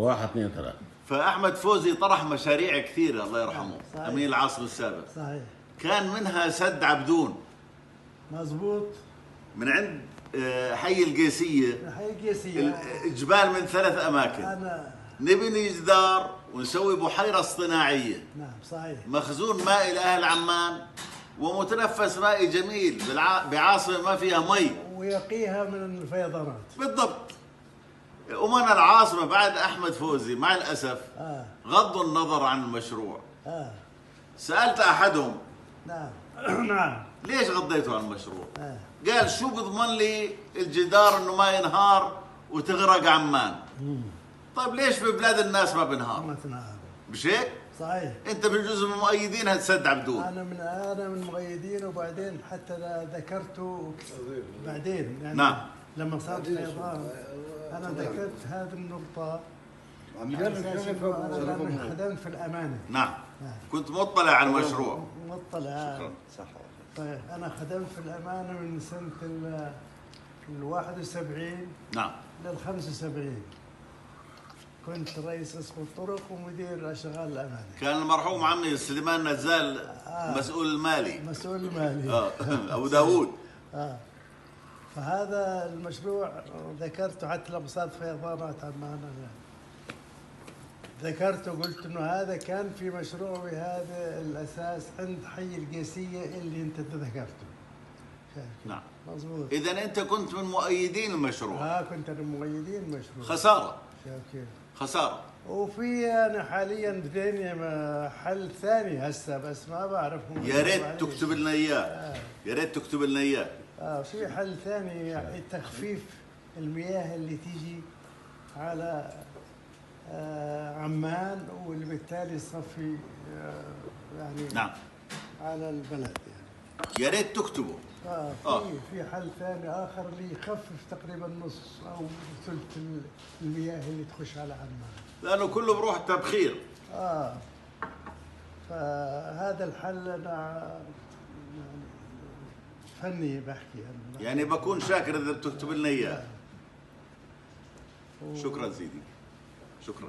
واحد اثنين ثلاثة. فأحمد فوزي طرح مشاريع كثيرة الله يرحمه، أمين العاصمة السابق. صحيح. كان منها سد عبدون. مظبوط. من عند حي القيسية. حي القيسية. جبال من 3 أماكن. نبني جدار ونسوي بحيرة اصطناعية. نعم صحيح. مخزون مائي لأهل عمان ومتنفس مائي جميل بعاصمة ما فيها مي. ويقيها من الفيضانات. بالضبط. ومن العاصمة بعد أحمد فوزي مع الأسف غضوا النظر عن المشروع. سألت أحدهم. نعم. نعم. ليش غضيتوا عن المشروع؟ قال شو بضمن لي الجدار انه ما ينهار وتغرق عمان؟ طيب ليش في بلاد الناس ما بنهار؟ ما تنهار. مش هيك؟ صحيح. انت من جزء من مؤيدين هالسد عبدون. انا من مؤيدين، وبعدين حتى ذكرته بعدين يعني نعم. لما صار فيضان انا ذكرت هذه النقطة. أنا خدمت في الأمانة. نعم. كنت مطلع على المشروع. مطلع. شكرا. صح. طيب أنا خدمت في الأمانة من سنة ال 71 نعم لل 75. كنت رئيس قسم الطرق ومدير أشغال الأمانة. كان المرحوم عمي سليمان نزال مسؤول المالي. مسؤول المالي. أبو داوود. فهذا المشروع ذكرته حتى لما صارت فيضانات عمان، ذكرته قلت انه هذا كان في مشروع بهذا الاساس عند حي القيسيه اللي انت ذكرته. نعم مضبوط. اذا انت كنت من مؤيدين المشروع. كنت من مؤيدين المشروع. خساره. كيف؟ خساره. وفي انا حاليا بديني حل ثاني هسه بس ما بعرف. يا ريت تكتب لنا اياه. يا ريت تكتب لنا اياه. في حل ثاني يعني تخفيف المياه اللي تيجي على عمان، واللي بالتالي يصفي يعني نعم على البلد يعني. يا ريت تكتبه. في حل ثاني اخر اللي يخفف تقريبا نص او ثلث المياه اللي تخش على عمان، لانه كله بروح تبخير. فهذا الحل انا فني بحكي يعني بكون شاكر اذا بتكتب لنا اياه. شكرا سيدي. شكرا.